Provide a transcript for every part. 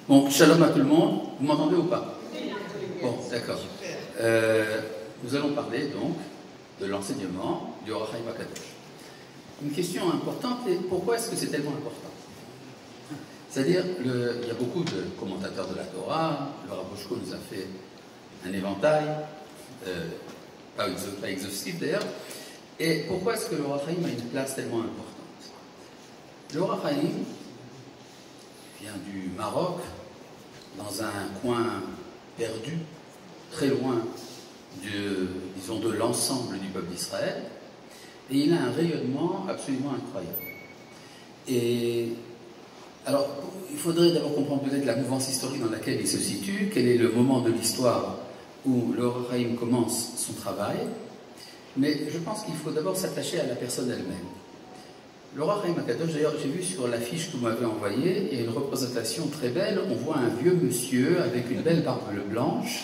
Bon, shalom à tout le monde. Vous m'entendez ou pas? Bon, d'accord. Nous allons parler donc de l'enseignement du Or HaChaim HaKadosh. Une question importante est pourquoi est-ce que c'est tellement important? C'est-à-dire, il y a beaucoup de commentateurs de la Torah, le Rav Boshko nous a fait un éventail, pas exhaustif d'ailleurs. Et pourquoi est-ce que le Or HaChaim a une place tellement importante? Le Or HaChaim vient du Maroc, dans un coin perdu, très loin disons, de l'ensemble du peuple d'Israël, et il a un rayonnement absolument incroyable. Et alors, il faudrait d'abord comprendre peut-être la mouvance historique dans laquelle il se situe, quel est le moment de l'histoire où le Or HaChaim commence son travail, mais je pense qu'il faut d'abord s'attacher à la personne elle-même. Le Or HaChaim HaKadosh, d'ailleurs, j'ai vu sur l'affiche que vous m'avez envoyée, il y a une représentation très belle, on voit un vieux monsieur avec une belle barbe blanche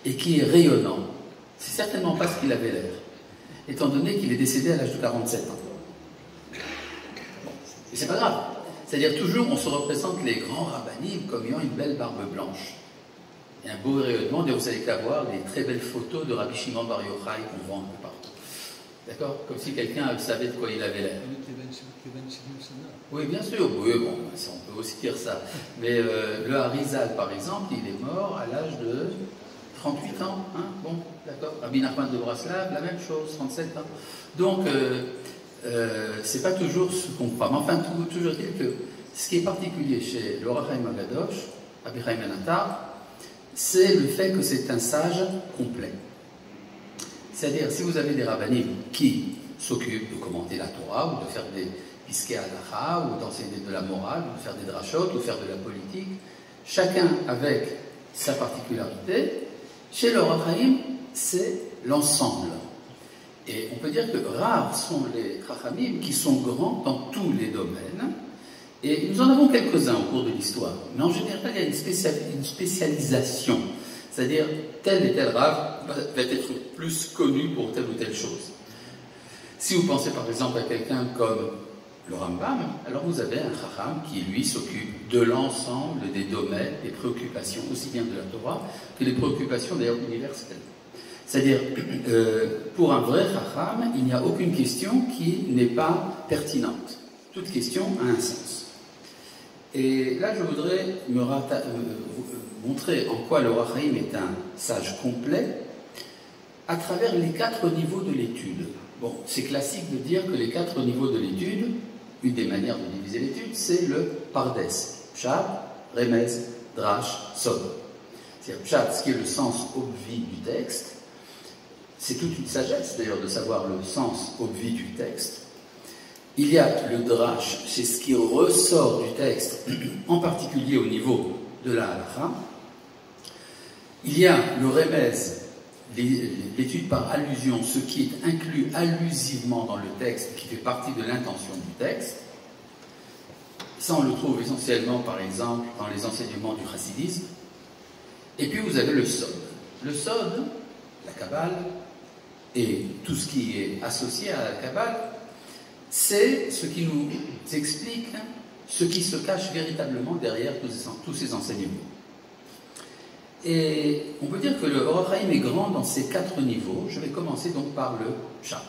et qui est rayonnant. C'est certainement pas ce qu'il avait l'air, étant donné qu'il est décédé à l'âge de 47 ans. Bon. Et c'est pas grave. C'est-à-dire toujours on se représente les grands rabbinim comme ayant une belle barbe blanche. Il y a un beau rayonnement, et vous allez qu'à voir les très belles photos de Rabbi Shimon Bar Yochai qu'on voit un peu partout. D'accord? Comme si quelqu'un savait de quoi il avait l'air. Oui, bien sûr, oui, bon, on peut aussi dire ça. Mais le Harizal, par exemple, il est mort à l'âge de 38 ans. Hein? Bon, d'accord. Rabbi Nachman de Braslav, la même chose, 37 ans. Donc, c'est pas toujours ce qu'on croit. Mais enfin, toujours dire que ce qui est particulier chez le Or HaChaim HaKadosh, Rabbi Chaim Ben Attar, c'est le fait que c'est un sage complet. C'est-à-dire, si vous avez des rabbinim qui s'occupent de commenter la Torah, ou de faire des piskei halacha, ou d'enseigner de la morale, ou de faire des drashot, ou de faire de la politique, chacun avec sa particularité, chez le Or HaChaim, c'est l'ensemble. Et on peut dire que rares sont les Chachamim qui sont grands dans tous les domaines, et nous en avons quelques-uns au cours de l'histoire. Mais en général, il y a une spécialisation. C'est-à-dire, tel et tel Rav va être plus connu pour telle ou telle chose. Si vous pensez par exemple à quelqu'un comme le Rambam, alors vous avez un Chacham qui, lui, s'occupe de l'ensemble des domaines, des préoccupations, aussi bien de la Torah que des préoccupations d'ailleurs universelles. C'est-à-dire, pour un vrai Chacham, il n'y a aucune question qui n'est pas pertinente. Toute question a un sens. Et là, je voudrais montrer en quoi le Or HaChaim est un sage complet à travers les 4 niveaux de l'étude. Bon, c'est classique de dire que les 4 niveaux de l'étude, une des manières de diviser l'étude, c'est le Pardes. Pshat, Remez, Drash, Sod. C'est-à-dire Pshat, ce qui est le sens obvi du texte. C'est toute une sagesse d'ailleurs de savoir le sens obvi du texte. Il y a le drash, c'est ce qui ressort du texte, en particulier au niveau de la halakha. Il y a le remez, l'étude par allusion, ce qui est inclus allusivement dans le texte, qui fait partie de l'intention du texte. Ça, on le trouve essentiellement, par exemple, dans les enseignements du chassidisme. Et puis, vous avez le sod. Le sod, la Kabbale, et tout ce qui est associé à la Kabbale, c'est ce qui nous explique ce qui se cache véritablement derrière tous ces enseignements. Et on peut dire que le Or HaChaim est grand dans ces 4 niveaux. Je vais commencer donc par le Pshat.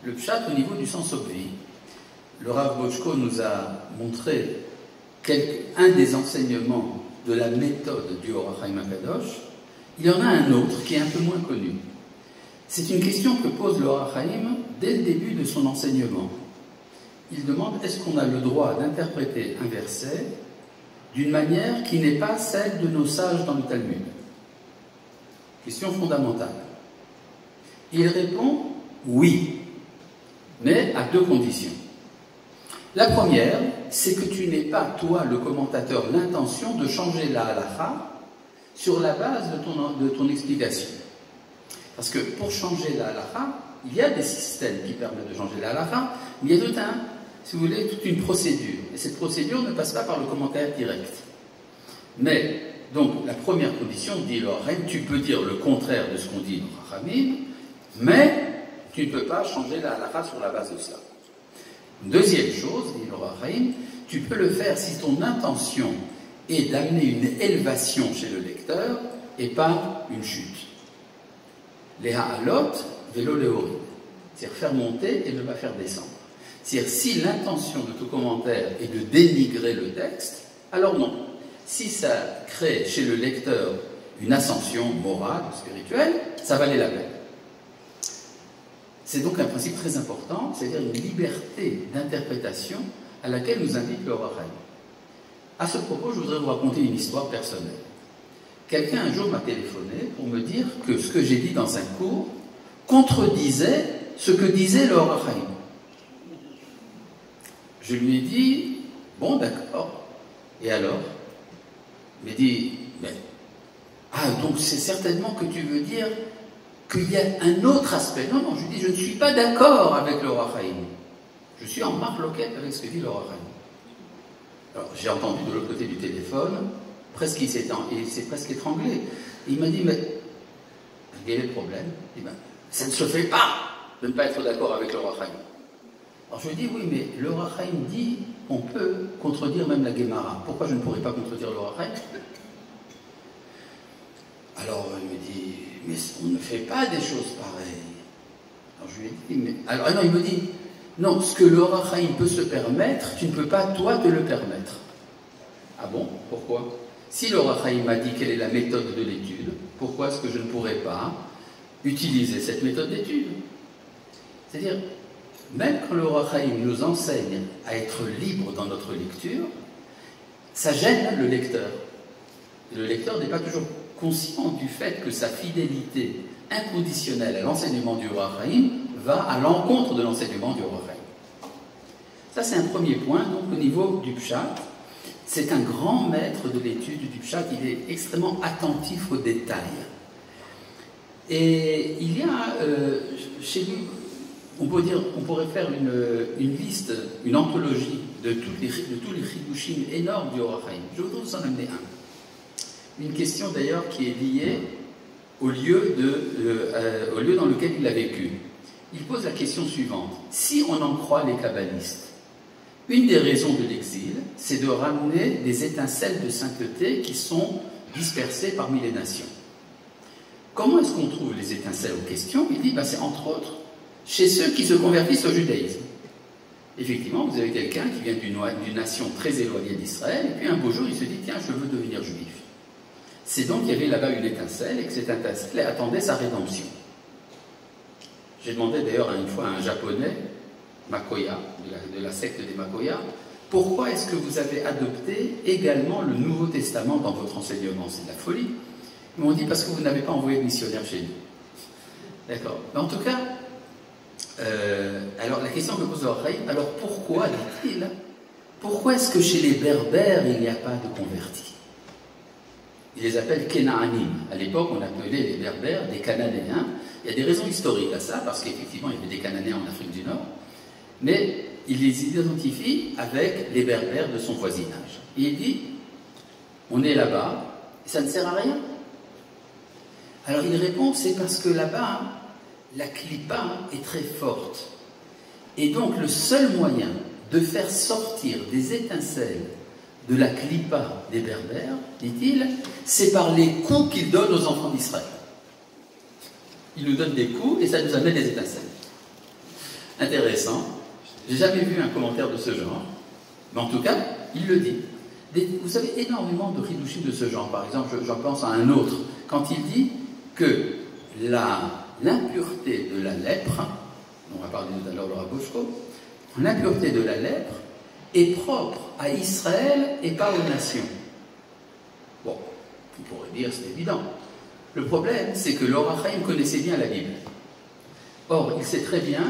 Le Pshat au niveau du sens obvi. Le Rav Boshko nous a montré un des enseignements de la méthode du Or HaChaim HaKadosh. Il y en a un autre qui est un peu moins connu. C'est une question que pose le Or HaChaim dès le début de son enseignement. Il demande, est-ce qu'on a le droit d'interpréter un verset d'une manière qui n'est pas celle de nos sages dans le Talmud? Question fondamentale. Il répond, oui, mais à 2 conditions. La première, c'est que tu n'aies pas, toi, le commentateur, l'intention de changer la halakha sur la base de ton explication. Parce que pour changer la halakha, il y a des systèmes qui permettent de changer la halakha, mais il y a si vous voulez, toute une procédure. Et cette procédure ne passe pas par le commentaire direct. Mais, donc, la première condition, dit le Or HaChaim, tu peux dire le contraire de ce qu'on dit dans Chachamim, mais tu ne peux pas changer la halakha sur la base de cela. Une deuxième chose, dit le Or HaChaim, tu peux le faire si ton intention est d'amener une élévation chez le lecteur et pas une chute. Les ha'alot, vélo léorid, c'est-à-dire faire monter et ne pas faire descendre. C'est-à-dire si l'intention de tout commentaire est de dénigrer le texte, alors non. Si ça crée chez le lecteur une ascension morale, spirituelle, ça valait la peine. C'est donc un principe très important, c'est-à-dire une liberté d'interprétation à laquelle nous invite le Or HaChaim. À ce propos, je voudrais vous raconter une histoire personnelle. Quelqu'un un jour m'a téléphoné pour me dire que ce que j'ai dit dans un cours contredisait ce que disait le Or HaChaim. Je lui ai dit, bon d'accord, et alors? Il m'a dit, mais, donc c'est certainement que tu veux dire qu'il y a un autre aspect. Non, non, je lui dis, je ne suis pas d'accord avec le Or HaChaim. Je suis en marloquette avec ce que dit le Or HaChaim. Alors j'ai entendu de l'autre côté du téléphone, presque il s'est presque étranglé. Il m'a dit, mais quel est le problème? Il dit, ben, ça ne se fait pas de ne pas être d'accord avec le Or HaChaim. Alors je lui dis, oui, mais le Or HaChaim dit on peut contredire même la Gemara. Pourquoi je ne pourrais pas contredire le Or HaChaim? Alors il me dit, mais on ne fait pas des choses pareilles. Alors je lui ai dit, mais... Alors non, il me dit, non, ce que le Or HaChaim peut se permettre, tu ne peux pas toi te le permettre. Ah bon? Pourquoi? Si le Or HaChaim m'a dit quelle est la méthode de l'étude, pourquoi est-ce que je ne pourrais pas utiliser cette méthode d'étude? C'est-à-dire, même quand le Or HaChaim nous enseigne à être libre dans notre lecture, ça gêne le lecteur. Et le lecteur n'est pas toujours conscient du fait que sa fidélité inconditionnelle à l'enseignement du Or HaChaim va à l'encontre de l'enseignement du Or HaChaim. Ça, c'est un premier point. Donc, au niveau du Pshat, c'est un grand maître de l'étude du Pshat. Il est extrêmement attentif aux détails. Et il y a chez lui, on pourrait faire une liste, une anthologie de tous les chidushim énormes du Or HaChaim. Je voudrais vous en amener un. Une question d'ailleurs qui est liée au lieu dans lequel il a vécu. Il pose la question suivante. Si on en croit les kabbalistes, une des raisons de l'exil, c'est de ramener des étincelles de sainteté qui sont dispersées parmi les nations. Comment est-ce qu'on trouve les étincelles aux questions? Il dit, c'est entre autres chez ceux qui se convertissent au judaïsme. Effectivement, vous avez quelqu'un qui vient d'une nation très éloignée d'Israël, et puis un beau jour, il se dit, tiens, je veux devenir juif. C'est donc qu'il y avait là-bas une étincelle, et que cette étincelle attendait sa rédemption. J'ai demandé d'ailleurs une fois à un japonais, Makoya, de la secte des Makoya, pourquoi est-ce que vous avez adopté également le Nouveau Testament dans votre enseignement? C'est de la folie. Ils m'ont dit, parce que vous n'avez pas envoyé de missionnaire chez nous. D'accord. Mais en tout cas, alors la question que pose le Or HaChaim, alors pourquoi, dit-il, pourquoi est-ce que chez les Berbères, il n'y a pas de convertis? Il les appelle Kénaanim. À l'époque, on appelait les Berbères des Cananéens. Il y a des raisons historiques à ça, parce qu'effectivement, il y avait des Cananéens en Afrique du Nord, mais il les identifie avec les Berbères de son voisinage. Et il dit, on est là-bas, et ça ne sert à rien. Alors il répond, c'est parce que là-bas, la clipa est très forte. Et donc le seul moyen de faire sortir des étincelles de la clipa des Berbères, dit-il, c'est par les coups qu'ils donnent aux enfants d'Israël. Ils nous donnent des coups et ça nous amène des étincelles. Intéressant. J'ai jamais vu un commentaire de ce genre, mais en tout cas, il le dit. Vous avez énormément de chidushim de ce genre. Par exemple, j'en pense à un autre, quand il dit que l'impureté de la lèpre, on va parler tout à l'heure de Raboshko, l'impureté de la lèpre est propre à Israël et pas aux nations. Bon, on pourrait dire c'est évident. Le problème, c'est que le Or HaChaim connaissait bien la Bible. Or, il sait très bien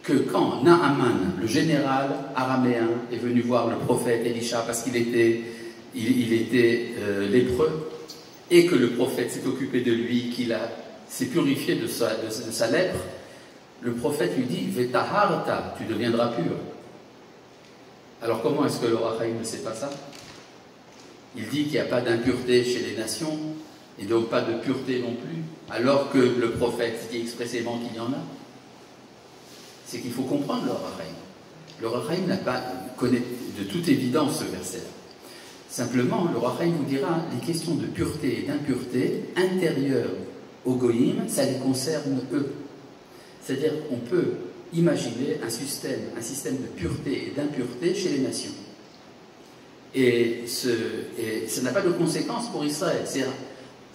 que quand Naaman, le général araméen, est venu voir le prophète Élisha parce qu'il était lépreux, et que le prophète s'est occupé de lui, qu'il s'est purifié de sa lèpre, le prophète lui dit « Vetaharta, tu deviendras pur ». Alors comment est-ce que le Or HaChaim ne sait pas ça? Il dit qu'il n'y a pas d'impureté chez les nations, et donc pas de pureté non plus, alors que le prophète dit expressément qu'il y en a. C'est qu'il faut comprendre le Or HaChaim. Le Or HaChaim connaît de toute évidence ce verset-là. Simplement, le Roi Chaim vous dira, les questions de pureté et d'impureté intérieures aux goïms, ça les concerne eux. C'est-à-dire qu'on peut imaginer un système de pureté et d'impureté chez les nations. Et ça n'a pas de conséquence pour Israël. C'est-à-dire,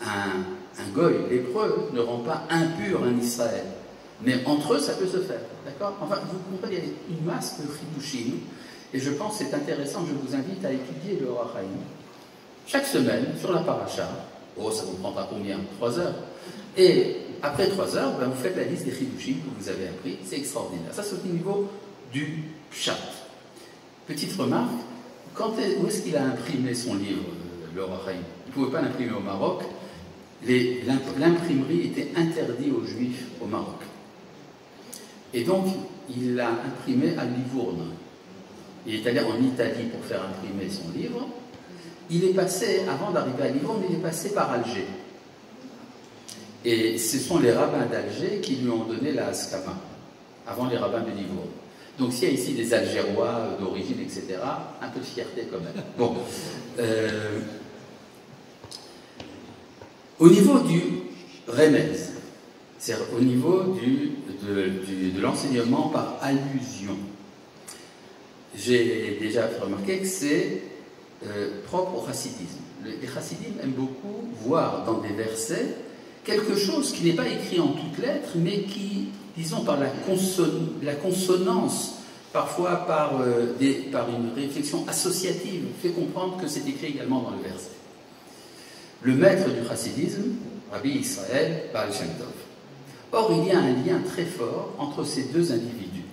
un goy lépreux ne rend pas impur un Israël. Mais entre eux, ça peut se faire. D'accord? Enfin, vous comprenez, il y a une masse de chidushim. Et je pense que c'est intéressant, je vous invite à étudier le Orach Chaim. Chaque semaine, sur la paracha, ça vous prendra combien? 3 heures. Et après 3 heures, vous faites la liste des chidushim que vous avez appris. C'est extraordinaire. Ça, c'est au niveau du pshat. Petite remarque, où est-ce qu'il a imprimé son livre, le Orach Chaim? Il ne pouvait pas l'imprimer au Maroc. L'imprimerie était interdite aux Juifs au Maroc. Et donc, il l'a imprimé à Livourne. Il est allé en Italie pour faire imprimer son livre. Il est passé, avant d'arriver à Livourne, il est passé par Alger. Et ce sont les rabbins d'Alger qui lui ont donné la Haskama, avant les rabbins de Livourne. Donc s'il y a ici des Algérois d'origine, etc., un peu de fierté quand même. Bon. Au niveau du remez, c'est-à-dire au niveau de l'enseignement par allusion, j'ai déjà remarqué que c'est propre au chassidisme. Les chassidim aiment beaucoup voir dans des versets quelque chose qui n'est pas écrit en toutes lettres, mais qui, disons, par la consonance, parfois par une réflexion associative, fait comprendre que c'est écrit également dans le verset. Le maître du chassidisme, Rabbi Israël Baal Shem Tov. Or, il y a un lien très fort entre ces deux individus.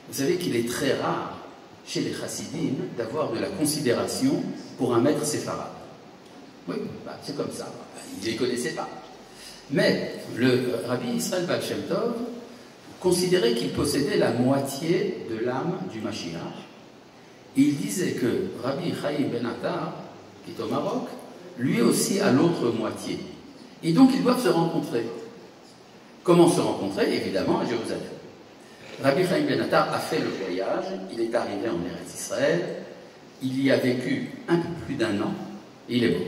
Vous savez qu'il est très rare chez les chassidim d'avoir de la considération pour un maître séfarade. Oui, c'est comme ça. Ils ne les connaissaient pas. Mais le Rabbi Israël Baal Shem Tov considérait qu'il possédait la moitié de l'âme du Mashiach. Il disait que Rabbi Chaim Ben Attar, qui est au Maroc, lui aussi a l'autre moitié. Et donc ils doivent se rencontrer. Comment se rencontrer? Évidemment à Jérusalem. Rabbi Chaim Ben Attar a fait le voyage, il est arrivé en Eretz Israël, il y a vécu un peu plus d'1 an, et il est mort.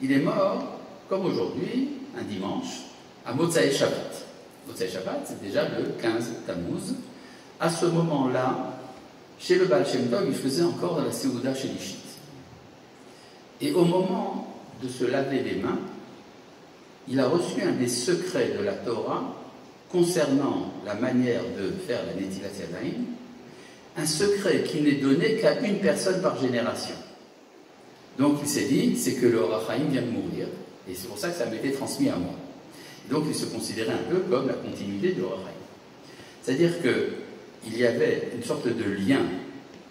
Il est mort, comme aujourd'hui, un dimanche, à Motzei Shabbat. Motzei Shabbat, c'est déjà le 15 Tammuz. À ce moment-là, chez le Baal Shem Tov, il faisait encore de la Seouda Shelishit. Et au moment de se laver les mains, il a reçu un des secrets de la Torah concernant la manière de faire la Netilat Yadayim, un secret qui n'est donné qu'à une personne par génération. Donc il s'est dit, c'est que le Orach Chaim vient de mourir, et c'est pour ça que ça m'était transmis à moi. Et donc il se considérait un peu comme la continuité de l'Orach Chaim. C'est-à-dire qu'il y avait une sorte de lien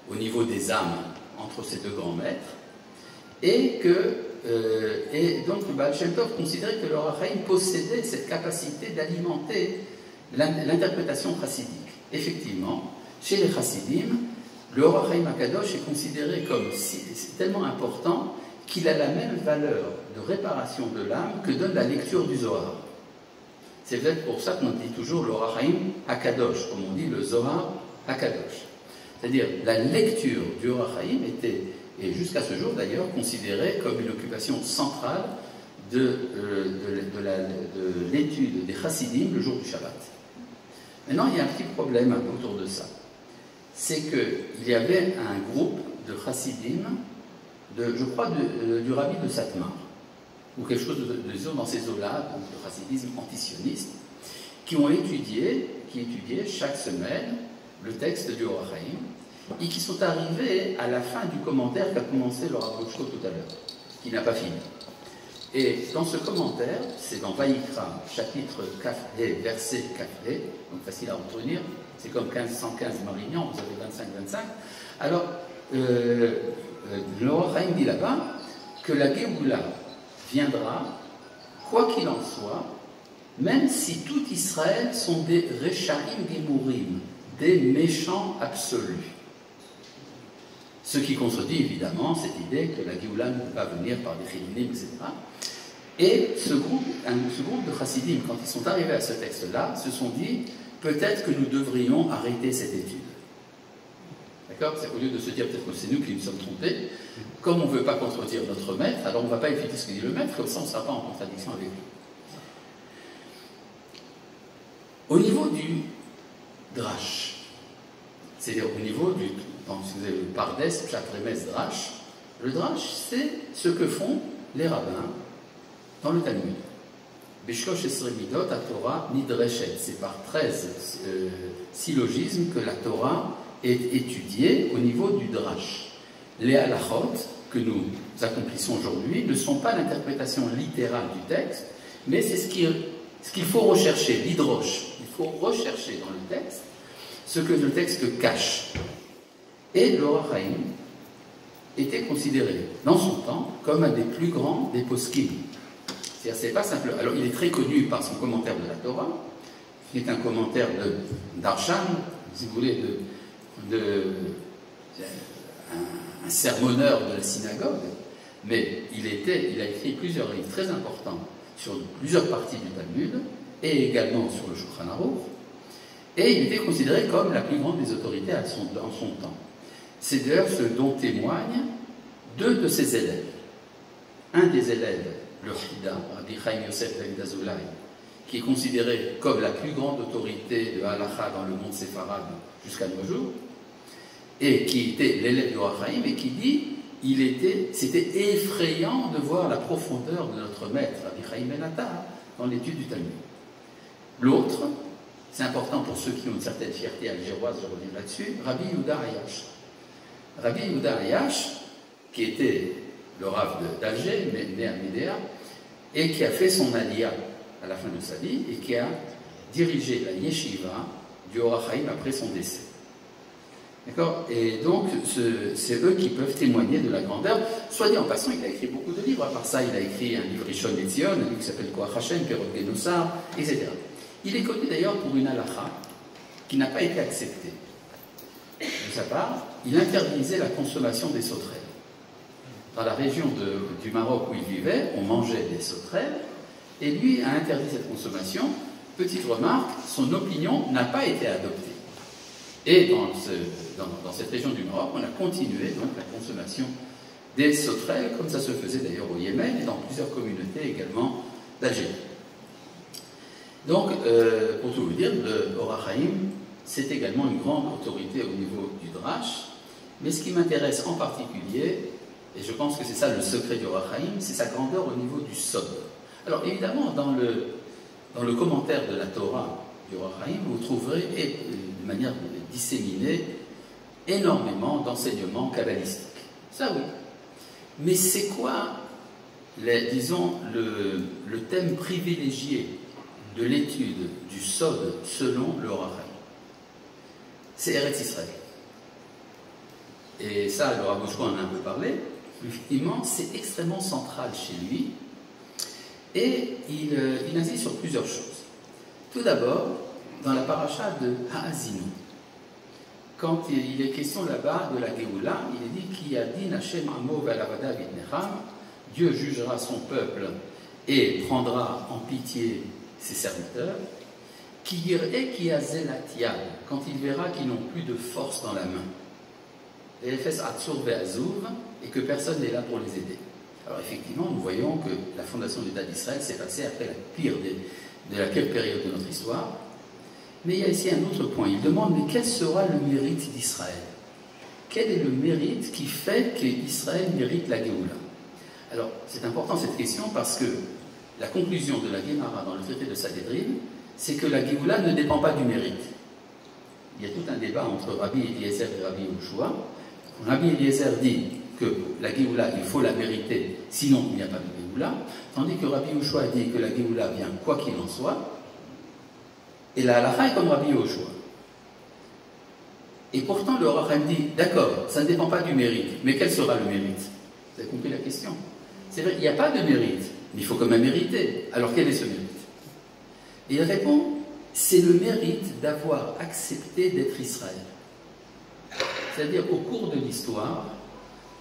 au niveau des âmes entre ces deux grands maîtres, et donc le Baal Shem Tov considérait que le Orach Chaim possédait cette capacité d'alimenter l'interprétation chassidique. Effectivement, chez les chassidim, le Orach Chaim HaKadosh est considéré comme c'est tellement important qu'il a la même valeur de réparation de l'âme que donne la lecture du Zohar. C'est peut-être pour ça qu'on dit toujours le Orach Chaim HaKadosh, comme on dit le Zohar HaKadosh. C'est-à-dire la lecture du Orach Chaim était, et jusqu'à ce jour d'ailleurs, considérée comme une occupation centrale de l'étude des chassidim le jour du Shabbat. Maintenant, il y a un petit problème autour de ça. C'est qu'il y avait un groupe de chassidim, je crois du rabbi de Satmar, ou quelque chose disons, dans ces eaux-là, de chassidisme antisioniste, qui étudiaient chaque semaine le texte du Orach Chaim, et qui sont arrivés à la fin du commentaire qu'a commencé le Rav Loshko tout à l'heure, qui n'a pas fini. Et dans ce commentaire, c'est dans Vaïkra, chapitre Kaf-He, verset Kaf-He, donc facile à retenir, c'est comme 1515 Marignan, vous avez 25-25. Alors, le Orach Chaim dit là-bas que la Géoula viendra, quoi qu'il en soit, même si tout Israël sont des Rechaim Gemourim, des méchants absolus. Ce qui contredit évidemment cette idée que la Géoula ne peut pas venir par des Chilinim, etc. Et ce groupe de chassidim, quand ils sont arrivés à ce texte-là, se sont dit peut-être que nous devrions arrêter cette étude. D'accord? Au lieu de se dire peut-être que c'est nous qui nous sommes trompés, comme on ne veut pas contredire notre maître, alors on ne va pas étudier ce que dit le maître, comme ça on ne sera pas en contradiction avec lui. Au niveau du drash, c'est-à-dire au niveau du, si vous avez le pardes, chakremès, drash, le drash c'est ce que font les rabbins dans le Talmud. Bishlosh Esrei Midot, la Torah Nidreshet, c'est par 13 syllogismes que la Torah est étudiée au niveau du drash. Les halachot que nous accomplissons aujourd'hui ne sont pas l'interprétation littérale du texte, mais c'est ce qu'il faut rechercher, l'hydroche. Il faut rechercher dans le texte ce que le texte cache. Et le Or HaChaim était considéré dans son temps comme un des plus grands des poskim. C'est-à-dire, c'est pas simple. Alors, il est très connu par son commentaire de la Torah, qui est un commentaire d'Arshan, si vous voulez, un sermonneur de la synagogue, mais il a écrit plusieurs livres très importants sur plusieurs parties du Talmud, et également sur le Shulchan Aruch, et il était considéré comme la plus grande des autorités en son temps. C'est d'ailleurs ce dont témoignent deux de ses élèves. Un des élèves, le Chida, Rabbi Chaim Yosef David Azoulay, qui est considéré comme la plus grande autorité de Halacha dans le monde séfarade jusqu'à nos jours, et qui était l'élève du Or HaChaim, et qui dit c'était effrayant de voir la profondeur de notre maître, Rabbi Chaim Ben Atta, dans l'étude du Talmud. L'autre, c'est important pour ceux qui ont une certaine fierté algéroise, je reviens là-dessus, Rabbi Yehuda Ayash. Rabbi Yehuda Ayash, qui était le Rav d'Alger, né à Médéa, et qui a fait son aliyah à la fin de sa vie, et qui a dirigé la yeshiva du Or HaChaim après son décès. D'accord? Et donc, c'est eux qui peuvent témoigner de la grandeur. Soit dit en passant, il a écrit beaucoup de livres. À part ça, il a écrit un livre Rishon LeZion, un livre qui s'appelle Koach Hashem, Perot Genossar, etc. Il est connu d'ailleurs pour une halakha qui n'a pas été acceptée. De sa part, il interdisait la consommation des sauterelles. Dans la région du Maroc où il vivait, on mangeait des sauterelles, et lui a interdit cette consommation. Petite remarque, son opinion n'a pas été adoptée. Et dans cette région du Maroc, on a continué donc la consommation des sauterelles, comme ça se faisait d'ailleurs au Yémen et dans plusieurs communautés également d'Algérie. Donc, pour tout vous dire, le Or HaChaim, c'est également une grande autorité au niveau du drash, mais ce qui m'intéresse en particulier, et je pense que c'est ça le secret du Or HaChaim, c'est sa grandeur au niveau du sod. Alors évidemment, dans le commentaire de la Torah du Or HaChaim, vous trouverez de manière disséminée énormément d'enseignements kabbalistiques. Ça oui. Mais c'est quoi, disons, le thème privilégié de l'étude du Sod selon le Or HaChaim? C'est Eretz Israël. Et ça, le Rav Boshko en a un peu parlé. Effectivement, c'est extrêmement central chez lui. Et il insiste sur plusieurs choses. Tout d'abord, dans la paracha de Ha'azinu, quand il est question là-bas de la Géoula, il est dit Ki yadin Hashem amo ve'alavada v'itnecham, Dieu jugera son peuple et prendra en pitié ses serviteurs. Ki yir'e ki yazelat yad, quand il verra qu'ils n'ont plus de force dans la main. Et que personne n'est là pour les aider. Alors effectivement, nous voyons que la fondation de l'État d'Israël s'est passée après la pire de la pire période de notre histoire. Mais il y a ici un autre point. Il demande, mais quel sera le mérite d'Israël? Quel est le mérite qui fait qu'Israël mérite la Géoula? Alors, c'est important cette question parce que la conclusion de la Guémara dans le traité de Sanhédrin, c'est que la Géoula ne dépend pas du mérite. Il y a tout un débat entre Rabbi Eliezer et Rabbi Yehoshua. Rabbi Eliezer dit que la Géoula, il faut la mériter, sinon il n'y a pas de Géoula, tandis que Rabbi Yehoshua dit que la Géoula vient quoi qu'il en soit, et la halakha est comme Rabbi Yehoshua. Et pourtant le Or HaChaim dit, d'accord, ça ne dépend pas du mérite, mais quel sera le mérite? Vous avez compris la question? C'est vrai, il n'y a pas de mérite, mais il faut quand même mériter. Alors quel est ce mérite? Et il répond, c'est le mérite d'avoir accepté d'être Israël. C'est-à-dire, au cours de l'histoire,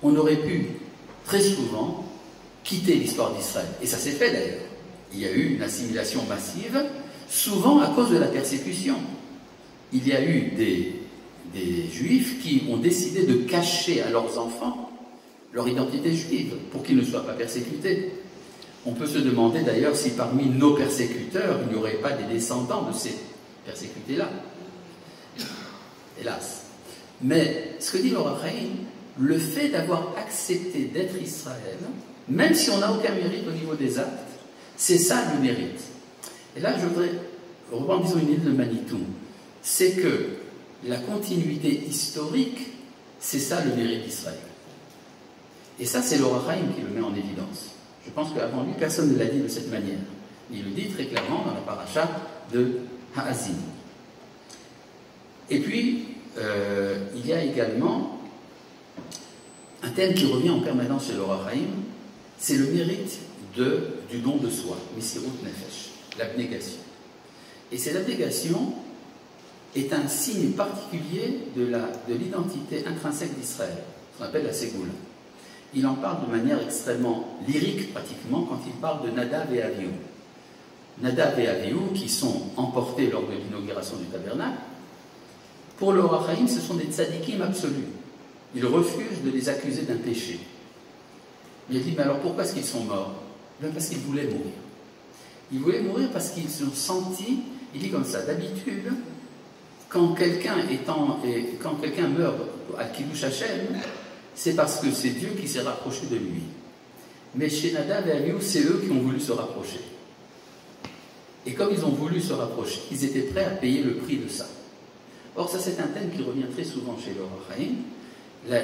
on aurait pu, très souvent, quitter l'histoire d'Israël. Et ça s'est fait d'ailleurs. Il y a eu une assimilation massive, souvent à cause de la persécution. Il y a eu des Juifs qui ont décidé de cacher à leurs enfants leur identité juive pour qu'ils ne soient pas persécutés. On peut se demander d'ailleurs si parmi nos persécuteurs, il n'y aurait pas des descendants de ces persécutés-là. Hélas. Mais ce que dit le Rachaim, le fait d'avoir accepté d'être Israël, même si on n'a aucun mérite au niveau des actes, c'est ça le mérite. Et là, je voudrais reprendre, disons, une île de Manitou. C'est que la continuité historique, c'est ça le mérite d'Israël. Et ça, c'est le Rachaim qui le met en évidence. Je pense qu'avant lui, personne ne l'a dit de cette manière. Il le dit très clairement dans la paracha de Haazim. Et puis, il y a également un thème qui revient en permanence chez le Rachaim, c'est le mérite du don de soi, Messirut Nefesh, l'abnégation. Et cette abnégation est un signe particulier de l'identité intrinsèque d'Israël, ce qu'on appelle la Ségoula. Il en parle de manière extrêmement lyrique, pratiquement, quand il parle de Nadav et Avihu. Nadav et Avihu, qui sont emportés lors de l'inauguration du tabernacle, pour le Rachaim, ce sont des tzadikim absolus. Il refuse de les accuser d'un péché. Il dit, mais alors pourquoi est-ce qu'ils sont morts? Bien parce qu'ils voulaient mourir. Ils voulaient mourir parce qu'ils se sont sentis, il dit comme ça, d'habitude, quand quelqu'un meurt à Kiddush Hashem, c'est parce que c'est Dieu qui s'est rapproché de lui. Mais chez Nadav et Avihu, c'est eux qui ont voulu se rapprocher. Et comme ils ont voulu se rapprocher, ils étaient prêts à payer le prix de ça. Or, ça c'est un thème qui revient très souvent chez le Rachaim,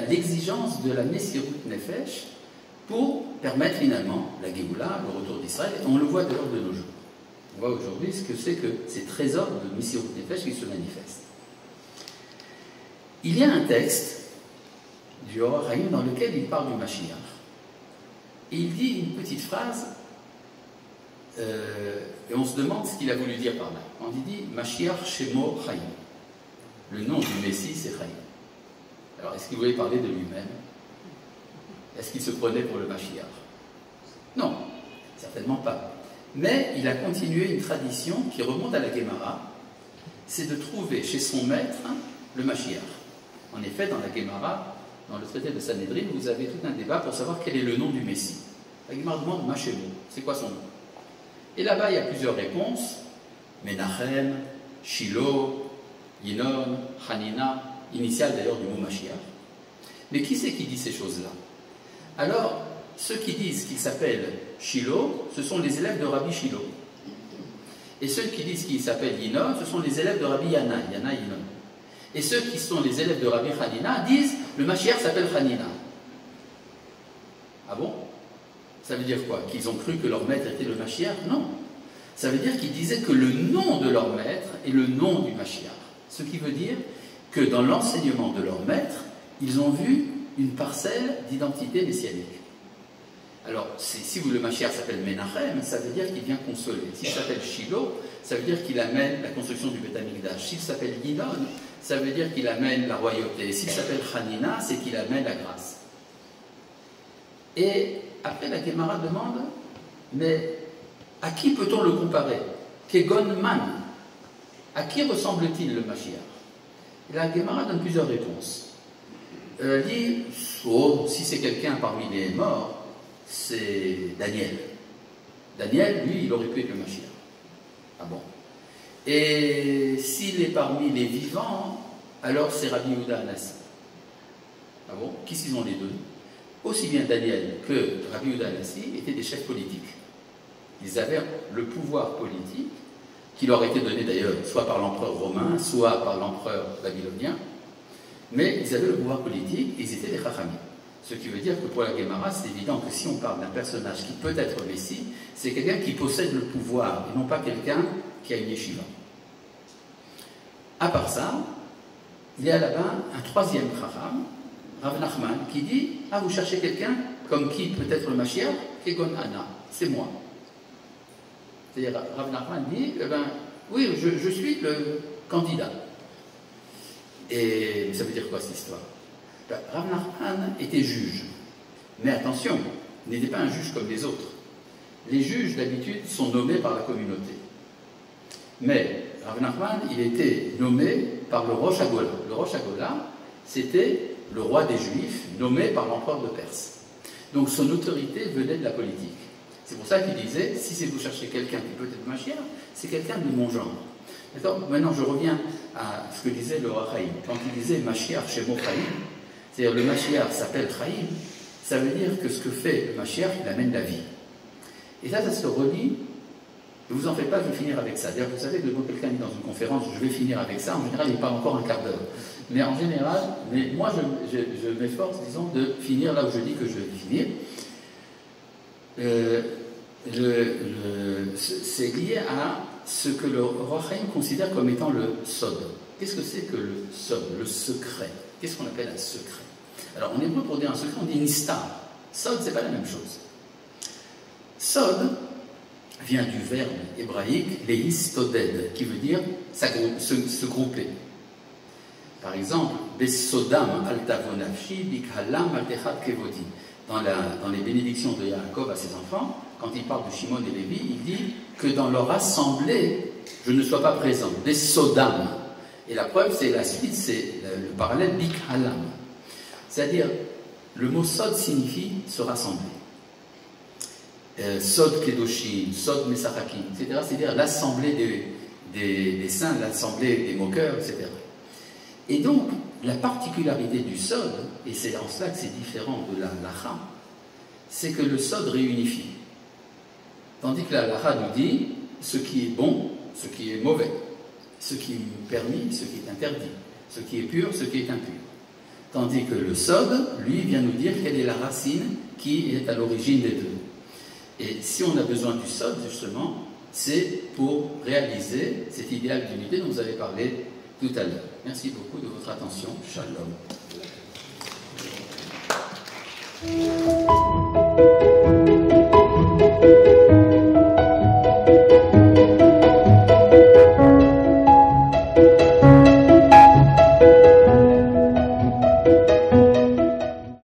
l'exigence de la Messirut Nefesh pour permettre finalement la Géoula, le retour d'Israël. On le voit d'ailleurs de nos jours. On voit aujourd'hui ce que c'est que ces trésors de Messirut Nefesh qui se manifestent. Il y a un texte du Rachaim dans lequel il parle du Mashiach. Et il dit une petite phrase, et on se demande ce qu'il a voulu dire par là. On dit Mashiach Shemo Chaim. Le nom du Messie, c'est Chaim. Alors, est-ce qu'il voulait parler de lui-même? Est-ce qu'il se prenait pour le Mashiach? Non, certainement pas. Mais il a continué une tradition qui remonte à la Gemara, c'est de trouver chez son maître le Mashiach. En effet, dans la Gemara, dans le traité de Sanhedrin, vous avez tout un débat pour savoir quel est le nom du Messie. La Gemara demande Mashemo, c'est quoi son nom? Et là-bas, il y a plusieurs réponses. Menachem, Shiloh, Yinon, Hanina, initial d'ailleurs du mot Mashiach. Mais qui c'est qui dit ces choses-là? Alors, ceux qui disent qu'il s'appelle Shiloh, ce sont les élèves de Rabbi Shiloh. Et ceux qui disent qu'il s'appelle Yinon, ce sont les élèves de Rabbi Yana, Yana Yinon. Et ceux qui sont les élèves de Rabbi Hanina disent le Mashiach s'appelle Hanina. Ah bon? Ça veut dire quoi? Qu'ils ont cru que leur maître était le Mashiach? Non. Ça veut dire qu'ils disaient que le nom de leur maître est le nom du Mashiach. Ce qui veut dire que dans l'enseignement de leur maître, ils ont vu une parcelle d'identité messianique. Alors, si le Mashiach s'appelle Menachem, ça veut dire qu'il vient consoler. S'il s'appelle Shiloh, ça veut dire qu'il amène la construction du Beth Amikdash. S'il s'appelle Yinon, ça veut dire qu'il amène la royauté. S'il s'appelle Hanina, c'est qu'il amène la grâce. Et après, la Gemara demande, mais à qui peut-on le comparer? Kegon Man. À qui ressemble-t-il le Mashiach? Et la Gemara donne plusieurs réponses. Dit, si c'est quelqu'un parmi les morts, c'est Daniel. Daniel, lui, il aurait pu être le Mashiach. Ah bon? Et s'il est parmi les vivants, alors c'est Rabbi Yehuda Hanassi. Ah bon? Qui sont les deux? Aussi bien Daniel que Rabbi Yehuda Hanassi étaient des chefs politiques. Ils avaient le pouvoir politique, qui leur était donné d'ailleurs soit par l'empereur romain, soit par l'empereur babylonien, mais ils avaient le pouvoir politique et ils étaient des chachamim. Ce qui veut dire que pour la Gemara, c'est évident que si on parle d'un personnage qui peut être Messie, c'est quelqu'un qui possède le pouvoir et non pas quelqu'un qui a une yeshiva. À part ça, il y a là-bas un troisième chacham, Rav Nachman, qui dit « Ah, vous cherchez quelqu'un comme qui peut être le Mashiach? Kegon Ana, c'est moi. » C'est-à-dire, Rav Nachman dit « Oui, je suis le candidat. » Et ça veut dire quoi cette histoire? Rav Nachman était juge. Mais attention, il n'était pas un juge comme les autres. Les juges, d'habitude, sont nommés par la communauté. Mais Rav Nachman, il était nommé par le Rosh Hagola. Le Rosh Hagola, c'était le roi des Juifs, nommé par l'empereur de Perse. Donc son autorité venait de la politique. C'est pour ça qu'il disait, si vous cherchez quelqu'un qui peut être Mashiach, c'est quelqu'un de mon genre. D'accord ? Maintenant, je reviens à ce que disait le roi Chaim. Quand il disait Mashiach Shemo Chaim, c'est-à-dire le Mashiach s'appelle Chaim, ça veut dire que ce que fait le Mashiach, il amène la vie. Et ça se relie. Ne vous en faites pas, je vais finir avec ça. D'ailleurs, vous savez que quand quelqu'un est dans une conférence, je vais finir avec ça. En général, il parle encore un quart d'heure. Mais en général, moi, je m'efforce, disons, de finir là où je dis que je vais finir. C'est lié à ce que le roi Chaim considère comme étant le sod. Qu'est-ce que c'est que le sod, le secret? Qu'est-ce qu'on appelle un secret? Alors, en hébreu, pour dire un secret, on dit nistar. Sod, c'est pas la même chose. Sod vient du verbe hébraïque leistoded, qui veut dire se grouper. Par exemple, besodam altavonafshi bikhalam altechat kevodi. Dans les bénédictions de Yaakov à ses enfants, quand il parle de Shimon et Lévi, il dit que dans leur assemblée, je ne sois pas présent. Besodam. Et la preuve, c'est la suite, c'est le parallèle bikhalam. C'est-à-dire, le mot sod signifie se rassembler. Sod Kedoshim, Sod Mesachakim, etc. C'est-à-dire l'assemblée des saints, l'assemblée des moqueurs, etc. Et donc, la particularité du Sod, et c'est en cela que c'est différent de la Lacha, c'est que le Sod réunifie. Tandis que la Lacha nous dit ce qui est bon, ce qui est mauvais, ce qui est permis, ce qui est interdit, ce qui est pur, ce qui est impur. Tandis que le Sod, lui, vient nous dire quelle est la racine qui est à l'origine des deux. Et si on a besoin du Sod, justement, c'est pour réaliser cet idéal d'unité dont vous avez parlé tout à l'heure. Merci beaucoup de votre attention. Shalom.